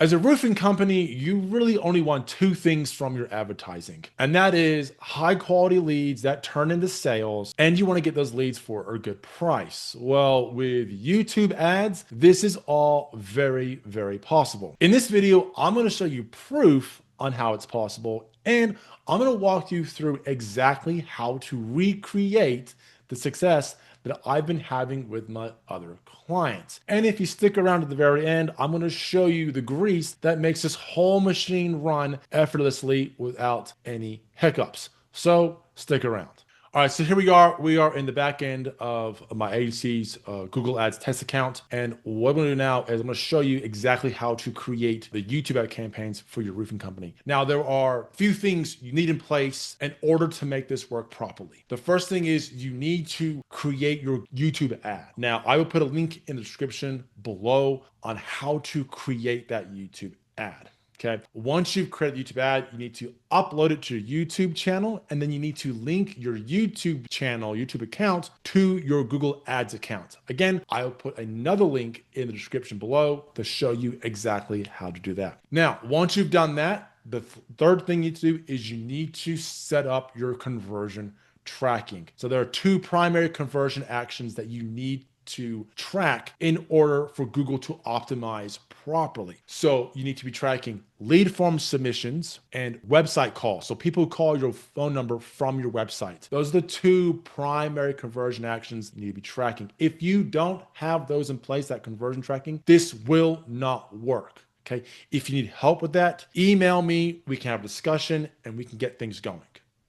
As a roofing company, you really only want two things from your advertising, and that is high quality leads that turn into sales, and you want to get those leads for a good price. Well, with YouTube ads, this is all very, very possible. In this video, I'm going to show you proof on how it's possible, and I'm going to walk you through exactly how to recreate the success that I've been having with my other clients. And if you stick around to the very end, I'm going to show you the grease that makes this whole machine run effortlessly without any hiccups. So stick around. All right, so here we are. We are in the back end of my agency's Google Ads test account. And what I'm going to do now is I'm going to show you exactly how to create the YouTube ad campaigns for your roofing company. Now, there are a few things you need in place in order to make this work properly. The first thing is you need to create your YouTube ad. Now, I will put a link in the description below on how to create that YouTube ad. Okay. Once you've created the YouTube ad, you need to upload it to your YouTube channel, and then you need to link your YouTube channel, YouTube account to your Google Ads account. Again, I'll put another link in the description below to show you exactly how to do that. Now, once you've done that, the third thing you need to do is you need to set up your conversion tracking. So there are two primary conversion actions that you need to track in order for Google to optimize properly. So you need to be tracking lead form submissions and website calls. So people call your phone number from your website. Those are the two primary conversion actions you need to be tracking. If you don't have those in place, that conversion tracking, this will not work. Okay. If you need help with that, email me. We can have a discussion and we can get things going.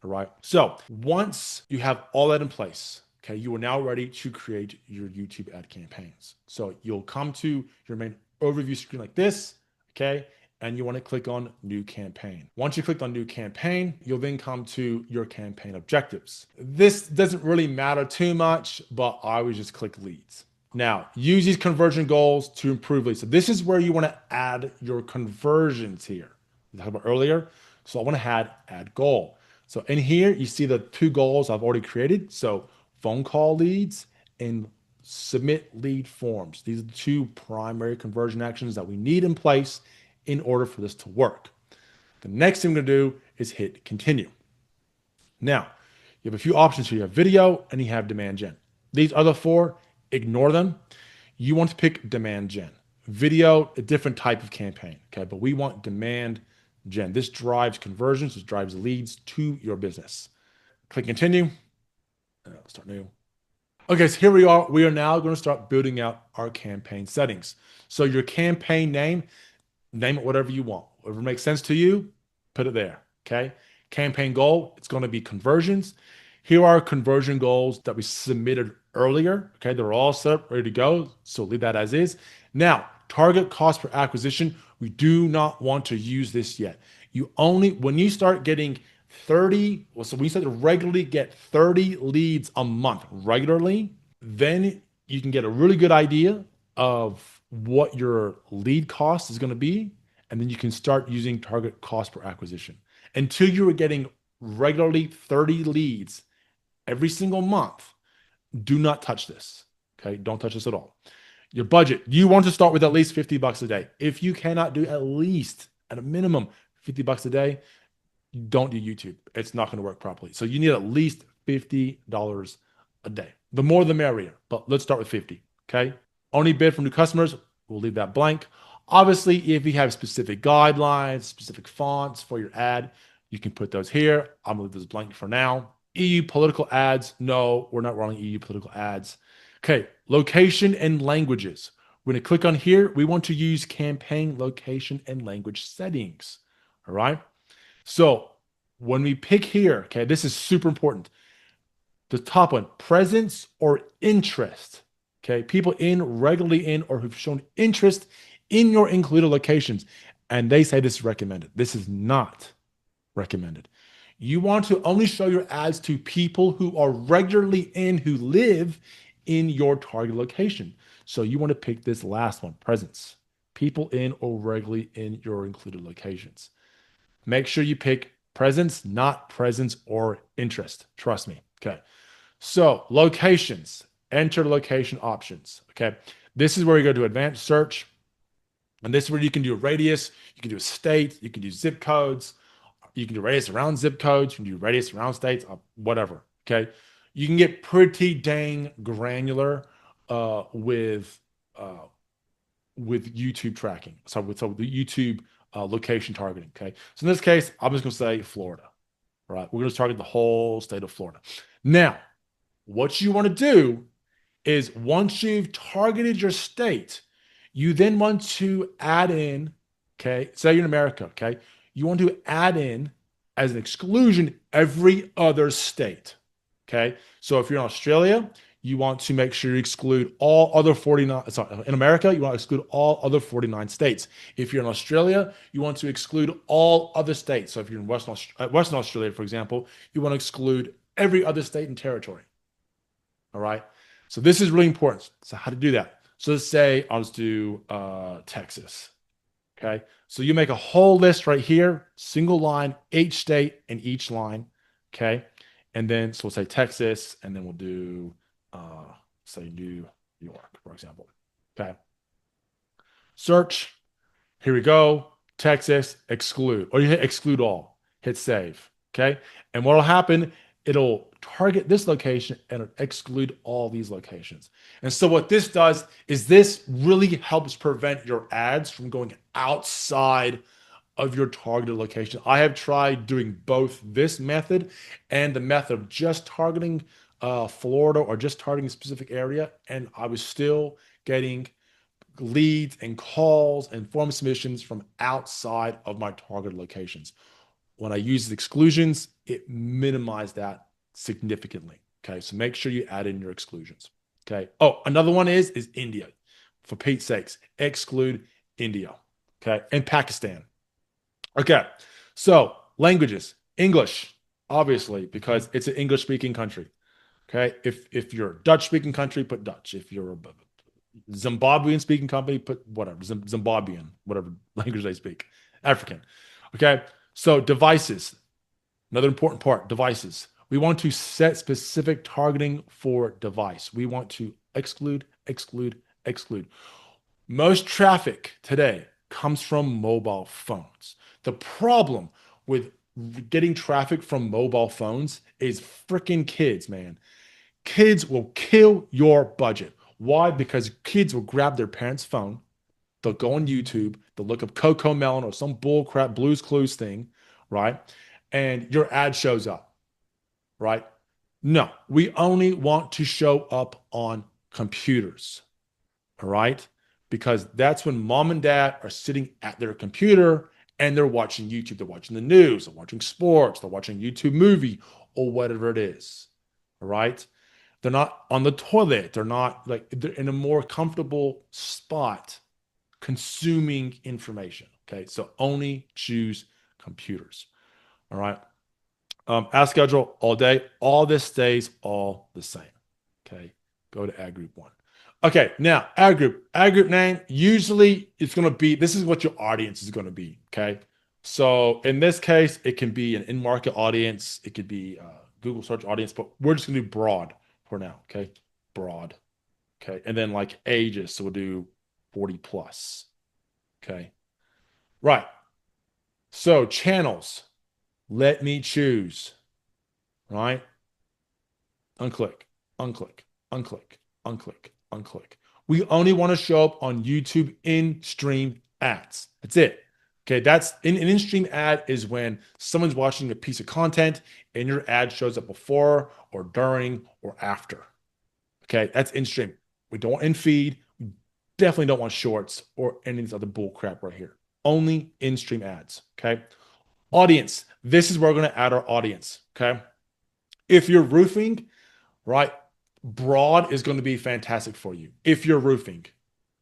All right. So once you have all that in place, okay, you are now ready to create your YouTube ad campaigns. So you'll come to your main overview screen like this, okay, and you want to click on New Campaign. Once you click on New Campaign, you'll then come to your campaign objectives. This doesn't really matter too much, but I would just click Leads. Now, use these conversion goals to improve leads. So this is where you want to add your conversions here. We talked about earlier. So I want to add goal. So in here, you see the two goals I've already created. So phone call leads and submit lead forms. These are the two primary conversion actions that we need in place in order for this to work. The next thing we're going to do is hit continue. Now, you have a few options here. You have video and you have demand gen. These other four, ignore them. You want to pick demand gen. Video, a different type of campaign, okay? But we want demand gen. This drives conversions, this drives leads to your business. Click continue. Start new. Okay, so here we are. We are now going to start building out our campaign settings. So your campaign name it whatever you want. Whatever makes sense to you, put it there, okay? Campaign goal, it's going to be conversions. Here are conversion goals that we submitted earlier, okay? They're all set up, ready to go, so leave that as is. Now, target cost per acquisition, we do not want to use this yet. When you start getting 30, so we said to regularly get 30 leads a month regularly, then you can get a really good idea of what your lead cost is going to be. And then you can start using target cost per acquisition. Until you are getting regularly 30 leads every single month, do not touch this. Okay. Don't touch this at all. Your budget, you want to start with at least $50 a day. If you cannot do at least at a minimum $50 a day, don't do YouTube. It's not going to work properly. So you need at least $50 a day. The more the merrier, but let's start with 50. Okay. Only bid from new customers. We'll leave that blank. Obviously, if you have specific guidelines, specific fonts for your ad, you can put those here. I'm going to leave this blank for now. EU political ads. No, we're not running EU political ads. Okay. Location and languages. We're going to click on here. We want to use campaign location and language settings. All right. So when we pick here, okay, this is super important. The top one, presence or interest. Okay, people regularly in, or who've shown interest in your included locations. And they say this is recommended. This is not recommended. You want to only show your ads to people who are regularly in, who live in your target location. So you want to pick this last one, presence. People in or regularly in your included locations. Make sure you pick presence, not presence or interest. Trust me. Okay. So locations, enter location options. Okay. This is where you go to advanced search. And this is where you can do a radius, you can do a state, you can do zip codes, you can do radius around zip codes, you can do radius around states, whatever. Okay. You can get pretty dang granular with uh, YouTube tracking. So the YouTube location targeting. Okay. So in this case, I'm just going to say Florida. Right. We're going to target the whole state of Florida. Now, what you want to do is once you've targeted your state, you then want to add in, okay, say you're in America, okay, you want to add in as an exclusion every other state, okay? So if you're in Australia, you want to make sure you exclude all other 49, sorry, in America, you want to exclude all other 49 states. If you're in Australia, you want to exclude all other states. So if you're in Western Australia, for example, you want to exclude every other state and territory. All right. So this is really important. So how to do that? So let's say I'll just do Texas. Okay. So you make a whole list right here, single line, each state and each line. Okay. And then so we'll say Texas, and then we'll do say New York, for example. Okay. Search. Here we go. Texas, exclude. Or you hit exclude all. Hit save. Okay. And what will happen? It'll target this location and it'll exclude all these locations. And so what this does is this really helps prevent your ads from going outside of your targeted location. I have tried doing both this method and the method of just targeting Florida or just targeting a specific area, and I was still getting leads and calls and form submissions from outside of my target locations. When I use exclusions, it minimized that significantly. Okay, so make sure you add in your exclusions. Okay. Oh, another one is India. For Pete's sakes, exclude India. Okay, and Pakistan. Okay, so languages, English, obviously, because it's an English-speaking country. Okay, if you're a Dutch-speaking country, put Dutch. If you're a Zimbabwean speaking company, put whatever, Zimbabwean, whatever language they speak, African. Okay. So devices, another important part, devices. We want to set specific targeting for device. We want to exclude, exclude, exclude. Most traffic today comes from mobile phones. The problem with getting traffic from mobile phones is freaking kids, man. Kids will kill your budget. Why? Because kids will grab their parents' phone, they'll go on YouTube, they'll look up Coco Melon or some bullcrap Blues Clues thing, right? And your ad shows up, right? No, we only want to show up on computers, all right? Because that's when mom and dad are sitting at their computer and they're watching YouTube, they're watching the news, they're watching sports, they're watching YouTube movie or whatever it is, all right? They're not on the toilet. They're not like they're in a more comfortable spot consuming information. Okay. So only choose computers. All right. Ad schedule all day. All this stays all the same. Okay. Go to ad group one. Okay. Now, ad group. Ad group name. Usually it's going to be, this is what your audience is going to be. Okay. So in this case, it can be an in-market audience. It could be Google search audience, but we're just going to do broad for now. Okay. Broad. Okay. And then like ages. So we'll do 40 plus. Okay. Right. So channels. Let me choose. Right. Unclick, unclick, unclick, unclick, unclick. We only want to show up on YouTube in-stream ads. That's it. Okay, that's an in-stream ad is when someone's watching a piece of content and your ad shows up before or during or after. Okay, that's in-stream. We don't want in-feed. We definitely don't want shorts or any of this other bull crap right here. Only in-stream ads. Okay. Audience. This is where we're going to add our audience. Okay. If you're roofing, right, broad is going to be fantastic for you if you're roofing.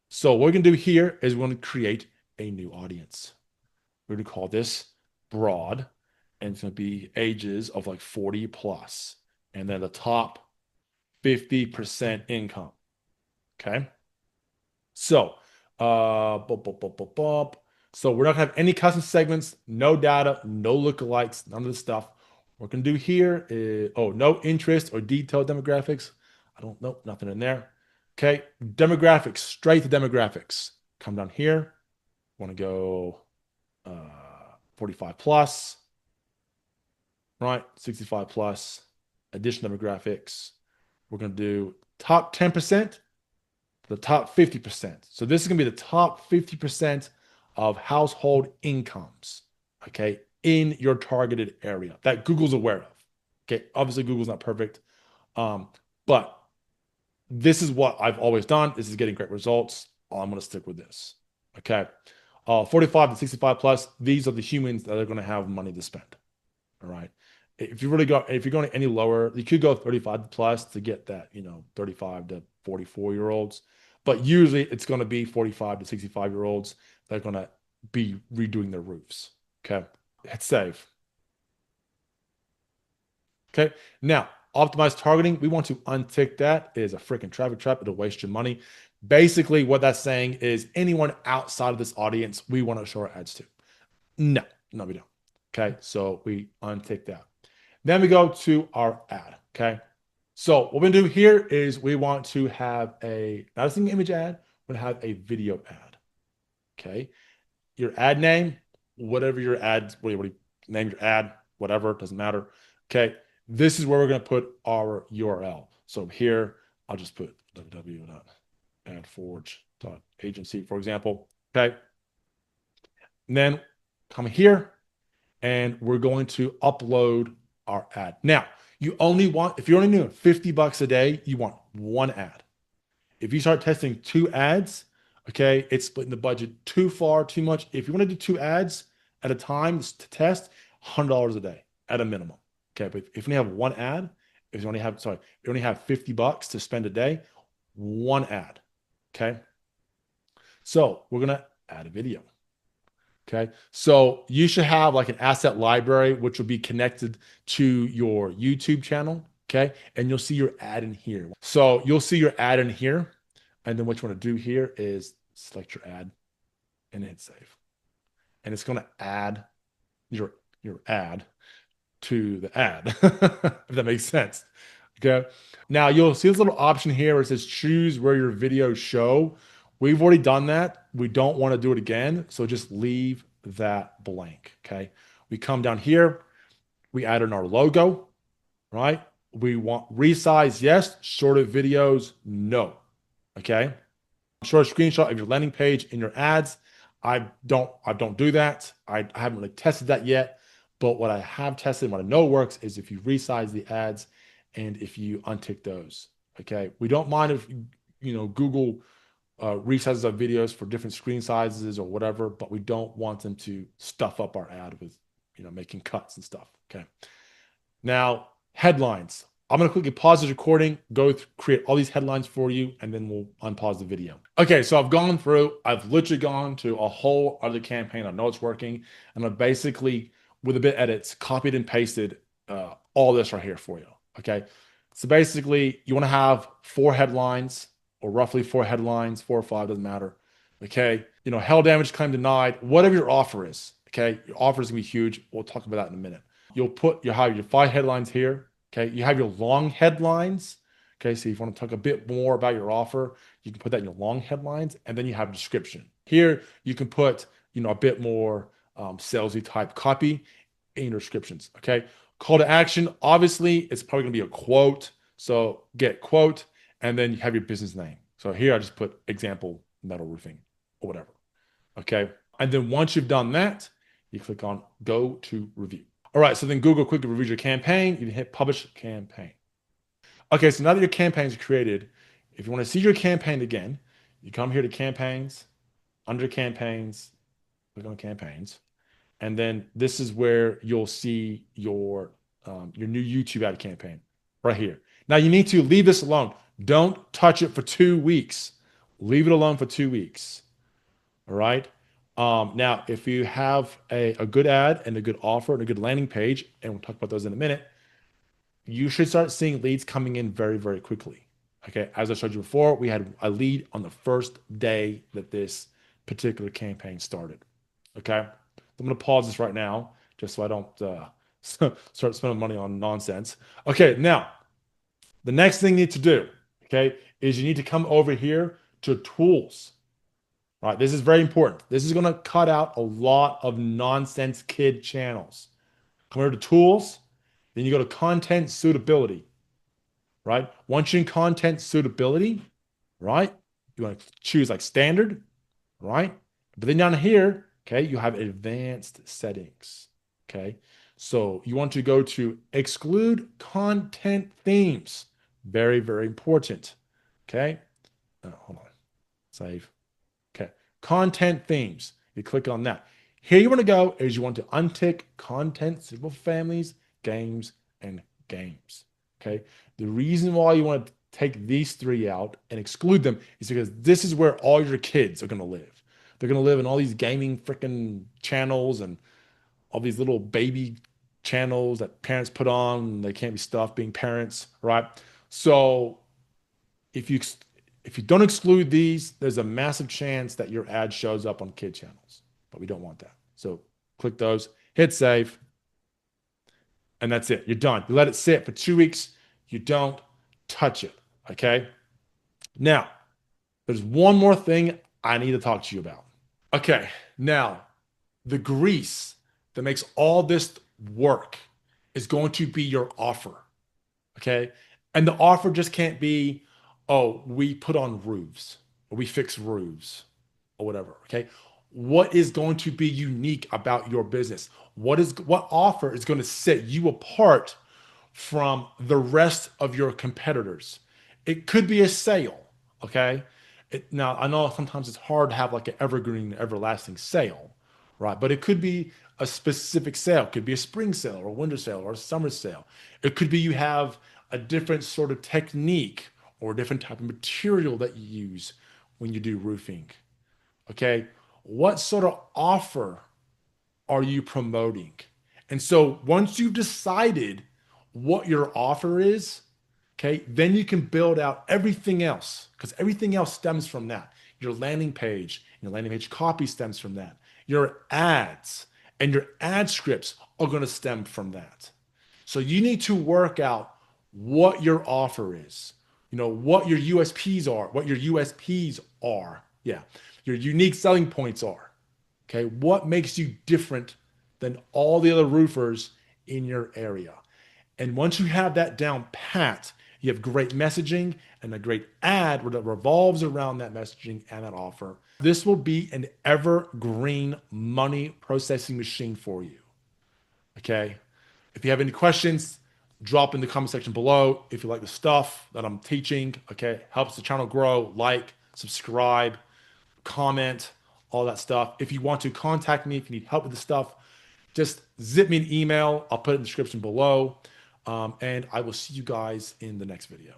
So what we're going to do here is we're going to create a new audience. We're going to call this broad, and it's going to be ages of like 40 plus, and then the top 50% income. Okay. So, so we're not going to have any custom segments, no data, no lookalikes, none of this stuff. What we're going to do here is, no interest or detailed demographics. I don't know, nothing in there. Okay. Demographics, straight to demographics. Come down here. Want to go 45 plus, right? 65 plus, additional demographics. We're going to do top 10%, the top 50%. So this is going to be the top 50% of household incomes, okay, in your targeted area that Google's aware of. Okay, obviously Google's not perfect, but this is what I've always done. This is getting great results. I'm going to stick with this. Okay. 45 to 65 plus, these are the humans that are going to have money to spend. All right. If you're going any lower, you could go 35 plus to get that, 35 to 44-year-olds. But usually it's going to be 45 to 65-year-olds that are going to be redoing their roofs. Okay. Hit save. Okay. Now, optimized targeting, we want to untick that. It is a freaking traffic trap. It'll waste your money. Basically, what that's saying is anyone outside of this audience, we want to show our ads to. No, no, we don't. Okay. So we untick that. Then we go to our ad. Okay. So what we're gonna do here is we want to have not a single image ad, we're gonna have a video ad. Okay. Your ad name, whatever your ad, what do you name your ad, whatever, doesn't matter. Okay. This is where we're gonna put our URL. So here, I'll just put www.adforge.agency, for example. Okay. And then come here and we're going to upload our ad. Now, if you're only doing $50 a day, you want one ad. If you start testing two ads, okay, it's splitting the budget too far, too much. If you want to do two ads at a time to test, $100 a day at a minimum. Okay, but if you only have one ad, if you only have $50 to spend a day, one ad. Okay. So we're gonna add a video. Okay. So you should have like an asset library, which will be connected to your YouTube channel. Okay. And you'll see your ad in here. So you'll see your ad in here. And then what you want to do here is select your ad and hit save. And it's going to add your ad to the ad, if that makes sense. Okay. Now you'll see this little option here where it says choose where your videos show. We've already done that. We don't want to do it again. So just leave that blank. Okay. We come down here. We add in our logo, right? We want resize, yes. Shorter videos, no. Okay. Short screenshot of your landing page in your ads. I don't do that. I haven't really tested that yet. But what I have tested, what I know works, is if you resize the ads and if you untick those. Okay. We don't mind if Google resizes our videos for different screen sizes or whatever, but we don't want them to stuff up our ad with making cuts and stuff. Okay. Now, headlines. I'm going to quickly pause this recording, create all these headlines for you, and then we'll unpause the video. Okay, so I've literally gone to a whole other campaign. I know it's working. And I've basically, with a bit of edits, copied and pasted all this right here for you. Okay, so basically, you want to have 4 headlines, or roughly 4 headlines, 4 or 5, doesn't matter. Okay, hail damage claim denied, whatever your offer is. Okay, your offer is going to be huge. We'll talk about that in a minute. You'll have your 5 headlines here. Okay, you have your long headlines. Okay, so if you want to talk a bit more about your offer, you can put that in your long headlines, and then you have description. Here, you can put a bit more salesy type copy in your descriptions. Okay, call to action. Obviously, it's probably going to be a quote. So get quote, and then you have your business name. So here I just put example metal roofing or whatever. Okay, and then once you've done that, you click on go to review. All right, so then Google quickly reviews your campaign. You can hit publish campaign. Okay, so now that your campaign is created, if you want to see your campaign again, you come here to campaigns, under campaigns, click on campaigns, and then this is where you'll see your new YouTube ad campaign right here. Now you need to leave this alone. Don't touch it for 2 weeks. Leave it alone for 2 weeks. All right. Now, if you have a good ad and a good offer and a good landing page, and we'll talk about those in a minute, you should start seeing leads coming in very, very quickly. Okay. As I showed you before, we had a lead on the first day that this particular campaign started. Okay. I'm going to pause this right now just so I don't start spending money on nonsense. Okay. Now, the next thing you need to do, okay, is you need to come over here to tools. All right, this is very important. This is going to cut out a lot of nonsense kid channels. Come over to tools, then you go to content suitability, right? Once you're in content suitability, right, you want to choose like standard, right? But then down here, okay, you have advanced settings, okay? So you want to go to exclude content themes. Very, very important, okay? Hold on, save. Okay, content themes. You click on that. Here you want to go is you want to untick content suitable for families, games, and games. Okay. The reason why you want to take these three out and exclude them is because this is where all your kids are going to live. They're going to live in all these gaming freaking channels and all these little baby channels that parents put on. They can't be stuffed being parents, right? So if you if you don't exclude these, there's a massive chance that your ad shows up on kid channels, but we don't want that. So click those, hit save, and that's it. You're done. You let it sit for 2 weeks. You don't touch it. Okay. Now, there's one more thing I need to talk to you about. Okay. Now, the grease that makes all this work is going to be your offer. Okay. And the offer just can't be, oh, we put on roofs or we fix roofs or whatever. Okay. What is going to be unique about your business? What offer is going to set you apart from the rest of your competitors? It could be a sale. Okay. Now, I know sometimes it's hard to have like an evergreen, everlasting sale, right? But it could be a specific sale. It could be a spring sale or a winter sale or a summer sale. It could be you have a different sort of technique or a different type of material that you use when you do roofing. Okay. What sort of offer are you promoting? And so once you've decided what your offer is, okay, then you can build out everything else because everything else stems from that. Your landing page copy stems from that. Your ads and your ad scripts are going to stem from that. So you need to work out what your offer is, what your USPs are, what your USPs are. Yeah. Your unique selling points are. Okay. What makes you different than all the other roofers in your area? And once you have that down pat, you have great messaging and a great ad that revolves around that messaging and that offer. This will be an evergreen money processing machine for you. Okay. If you have any questions, drop in the comment section below. If you like the stuff that I'm teaching, okay, helps the channel grow, like, subscribe, comment, all that stuff. If you want to contact me, if you need help with the stuff, just zip me an email. I'll put it in the description below. And I will see you guys in the next video.